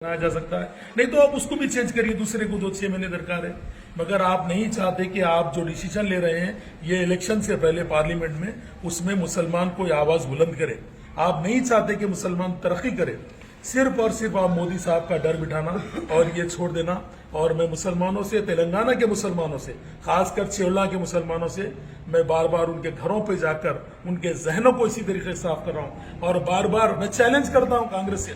बनाया जा सकता है, नहीं तो आप उसको भी चेंज करिए, दूसरे को 6 महीने दरकार है। मगर आप नहीं चाहते कि आप जो डिसीजन ले रहे हैं ये इलेक्शन से पहले पार्लियामेंट में, उसमें मुसलमान कोई आवाज बुलंद करे। आप नहीं चाहते कि मुसलमान तरक्की करे। सिर्फ और सिर्फ आप मोदी साहब का डर बिठाना और ये छोड़ देना। और मैं मुसलमानों से, तेलंगाना के मुसलमानों से, खासकर चेवला के मुसलमानों से मैं बार बार उनके घरों पे जाकर उनके जहनों को इसी तरीके से साफ कर रहा हूं। और बार बार मैं चैलेंज करता हूं कांग्रेस से,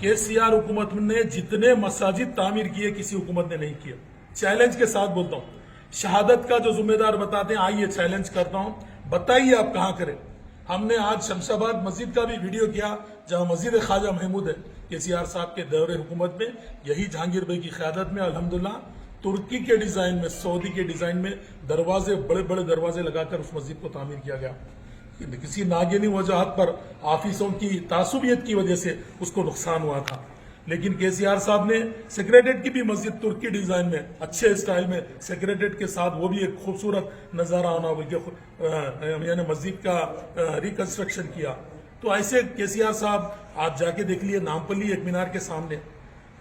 केसीआर हुकूमत ने जितने मसाजिद तामीर किए किसी हुकूमत ने नहीं किए। चैलेंज के साथ बोलता हूं, शहादत का जो जिम्मेदार बताते हैं, आइए चैलेंज करता हूं, बताइए आप कहां करें। हमने आज शमशाबाद मस्जिद का भी वीडियो किया, जहां मस्जिद ख्वाजा महमूद है, केसीआर साहब के दौरे हुकूमत में, यही जहांगीर भाई की क़यादत में अल्हम्दुलिल्लाह तुर्की के डिजाइन में, सऊदी के डिजाइन में दरवाजे, बड़े बड़े दरवाजे लगाकर उस मस्जिद को तामीर किया गया। किसी नागिनी वजहात पर ऑफिसों की तासुबियत की वजह से उसको नुकसान हुआ था। लेकिन केसीआर साहब ने सेक्रेटरीट की भी मस्जिद तुर्की डिजाइन में, अच्छे स्टाइल में, सेक्रेटरीट के साथ, वो भी एक खूबसूरत नजारा आना, यानी मस्जिद का रिकंस्ट्रक्शन किया। तो ऐसे केसीआर साहब, आप जाके देख लिए नामपल्ली एक मीनार के सामने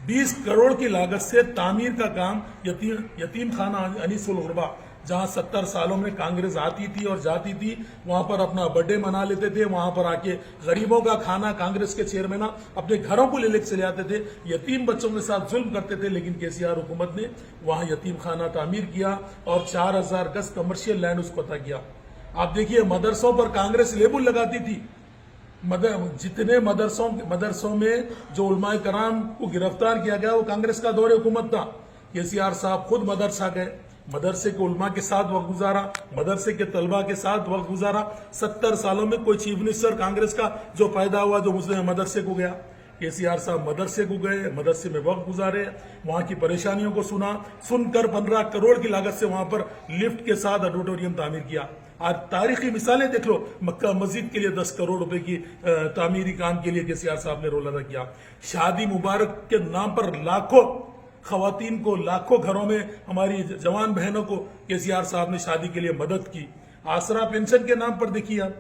20 करोड़ की लागत से तामीर का काम, यतीम खाना अनीसुल गुरबा, जहां 70 सालों में कांग्रेस आती थी और जाती थी, वहां पर अपना बर्थडे मना लेते थे, वहां पर आके गरीबों का खाना कांग्रेस के चेयरमैन अपने घरों को ले चले आते थे, यतीम बच्चों के साथ जुल्म करते थे। लेकिन केसीआर हुकूमत ने वहां यतीम खाना तामीर किया और 4000 गज कमर्शियल लैंड उसको अता किया। आप देखिए, मदरसों पर कांग्रेस लेबल लगाती थी। जितने मदरसों में जो उलमाए कराम को गिरफ्तार किया गया, वो कांग्रेस का दौरे हुकूमत था। केसीआर साहब खुद मदरसा गए, मदरसे के उलमा के साथ वक्त गुजारा, मदरसे के तलबा के साथ वक्त गुजारा। 70 सालों में कोई चीफ मिनिस्टर कांग्रेस का जो पैदा हुआ, जो मुस्लिम मदरसे को गया, केसीआर साहब मदरसे को गए, मदरसे में वक्त गुजारे, वहां की परेशानियों को सुनकर 15 करोड़ की लागत से वहां पर लिफ्ट के साथ ऑडिटोरियम तामीर किया। आज तारीखी मिसालें देख लो, मक्का मस्जिद के लिए 10 करोड़ रुपए की तामीरी काम के लिए केसीआर साहब ने रोल अदा किया। शादी मुबारक के नाम पर लाखों खवातीन को, लाखों घरों में हमारी जवान बहनों को केसीआर साहब ने शादी के लिए मदद की। आसरा पेंशन के नाम पर देखिए आप।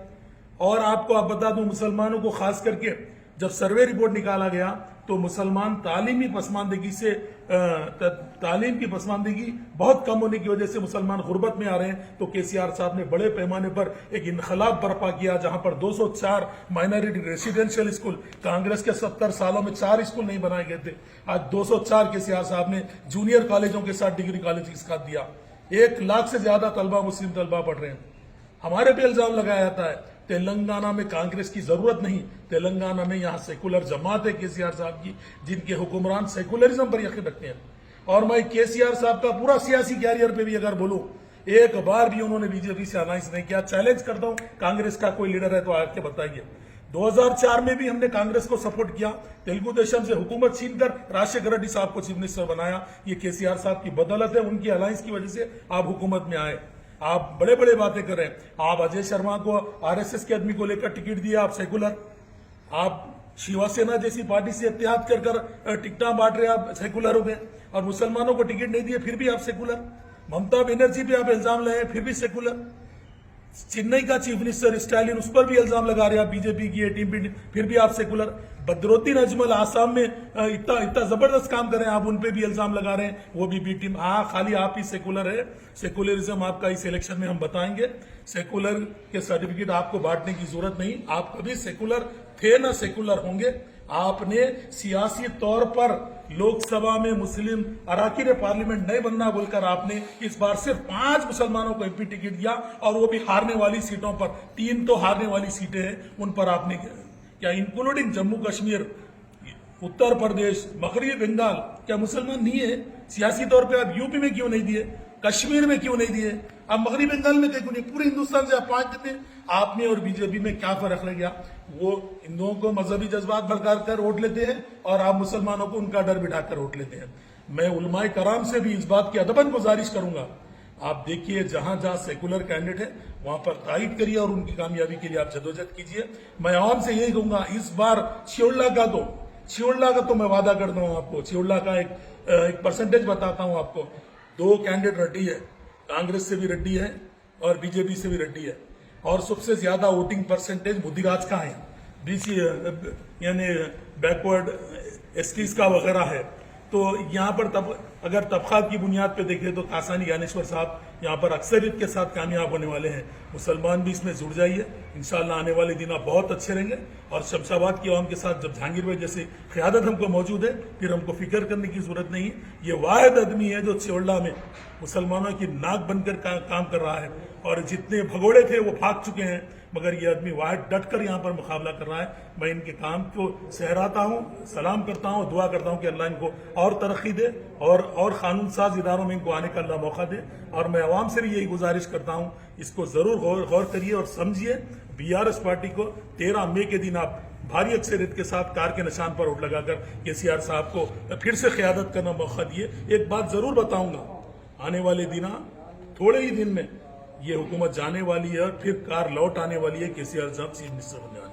और आपको आप बता दूं, मुसलमानों को खास करके जब सर्वे रिपोर्ट निकाला गया तो मुसलमान तालीम की पसमानदगी बहुत कम होने की वजह से मुसलमान गुर्बत में आ रहे हैं। तो केसीआर साहब ने बड़े पैमाने पर एक इनकलाब बर्पा किया, जहां पर 204 माइनॉरिटी रेसिडेंशियल स्कूल, कांग्रेस के 70 सालों में 4 स्कूल नहीं बनाए गए थे, आज 204 केसीआर साहब ने जूनियर कॉलेजों के साथ डिग्री कॉलेज के साथ दिया। 1 लाख से ज्यादा तलबा, मुस्लिम तलबा पढ़ रहे हैं। हमारे पे इल्जाम लगाया जाता है तेलंगाना में कांग्रेस की जरूरत नहीं, तेलंगाना में यहाँ सेकुलर जमात है केसीआर साहब की, जिनके हुक्मरान सेकुलरिज्म पर यकीन रखते हैं। और मैं केसीआर साहब का पूरा सियासी कैरियर पे भी अगर बोलूं, एक बार भी उन्होंने बीजेपी से अलायंस नहीं किया। चैलेंज करता हूं, कांग्रेस का कोई लीडर है तो आके बताइए। 2004 में भी हमने कांग्रेस को सपोर्ट किया, तेलुगु देशम से हुकूमत छीनकर राजशेखर रेड्डी साहब को चीफ मिनिस्टर बनाया। ये केसीआर साहब की बदौलत है, उनकी अलायंस की वजह से आप हुकूमत में आए। आप बड़े बड़े बातें कर रहे हैं। आप अजय शर्मा को, आरएसएस के आदमी को लेकर टिकट दिया, आप सेकुलर। आप शिवसेना जैसी पार्टी से इत्तेहाद कर टिकटा बांट रहे, आप सेकुलर हो गए। और मुसलमानों को टिकट नहीं दिए, फिर भी आप सेकुलर। ममता बनर्जी पे आप इल्जाम लाए, फिर भी सेकुलर। चेन्नई का चीफ मिनिस्टर स्टालिन, उस पर भी इल्जाम लगा रहे हैं आप, बीजेपी की टीम, फिर भी आप सेकुलर। बदरुद्दीन अजमल आसाम में इतना जबरदस्त काम कर रहे हैं, आप उन पे भी इल्जाम लगा रहे हैं, वो भी बी टीम। खाली आप ही सेकुलर है। सेकुलरिज्म आपका इस इलेक्शन में हम बताएंगे। सेकुलर के सर्टिफिकेट आपको बांटने की जरूरत नहीं, आप कभी सेकुलर थे ना सेकुलर होंगे। आपने सियासी तौर पर लोकसभा में मुस्लिम अराकीन पार्लियामेंट नहीं बनना बोलकर आपने इस बार सिर्फ 5 मुसलमानों को एमपी टिकट दिया, और वो भी हारने वाली सीटों पर। 3 तो हारने वाली सीटें हैं, उन पर आपने क्या, इंक्लूडिंग जम्मू कश्मीर, उत्तर प्रदेश, मगरबी बंगाल, क्या मुसलमान नहीं है? सियासी तौर पर आप यूपी में क्यों नहीं दिए, कश्मीर में क्यों नहीं दिए, अब मगरबी बंगाल में क्यों नहीं? पूरे हिंदुस्तान से आप 5 देते। आपने और बीजेपी में क्या फर्क रह गया? वो हिंदुओं को मजहबी जज्बात भड़का कर वोट लेते हैं, और आप मुसलमानों को उनका डर बिठाकर वोट लेते हैं। मैं उलमाए कराम से भी इस बात की अदबन गुजारिश करूंगा, आप देखिए जहां जहां सेकुलर कैंडिडेट है वहां पर तायद करिए और उनकी कामयाबी के लिए आप जदोजहद कीजिए। मैं आवाम से यही कहूंगा, इस बार चियोला का तो मैं वादा करता हूं आपको, चियोला का एक परसेंटेज बताता हूं आपको। 2 कैंडिडेट रेड्डी है, कांग्रेस से भी रेड्डी है और बीजेपी से भी रेड्डी है, और सबसे ज्यादा वोटिंग परसेंटेज मुदिराज का है, बीसी यानी बैकवर्ड एसटीज का वगैरह है। तो यहाँ पर अगर तबकात की बुनियाद पे देखें तो कासानी ज्ञानेश्वर साहब यहाँ पर अक्सरियत के साथ कामयाब होने वाले हैं। मुसलमान भी इसमें जुड़ जाइए, इंशाअल्लाह आने वाले दिन आप बहुत अच्छे रहेंगे। और शमशाबाद की आवाम के साथ जब जहांगीर भाई जैसी क़यादत हमको मौजूद है, फिर हमको फिक्र करने की जरूरत नहीं है। ये वाहिद आदमी है जो चिवल्ला में मुसलमानों की नाक बनकर काम कर रहा है, और जितने भगोड़े थे वो भाग चुके हैं, मगर ये आदमी वाहिद डटकर यहाँ पर मुकाबला कर रहा है। मैं इनके काम को सहराता हूँ, सलाम करता हूँ, दुआ करता हूँ कि अल्लाह इनको और तरक्की दे और कानून साज इदारों में इनको आने का अल्लाह मौका दे। और मैं आवाम से भी यही गुजारिश करता हूँ, इसको जरूर गौर करिए और समझिए। BRS पार्टी को 13 मई के दिन आप भारी अक्सरियत के साथ कार के निशान पर वोट लगाकर KCR साहब को फिर से क़यादत करना मौका दिए। एक बात जरूर बताऊंगा, आने वाले दिन थोड़े ही दिन में ये हुकूमत जाने वाली है और फिर कार लौट आने वाली है, KCR साहब चीफ मिनिस्टर बनने वाले हैं।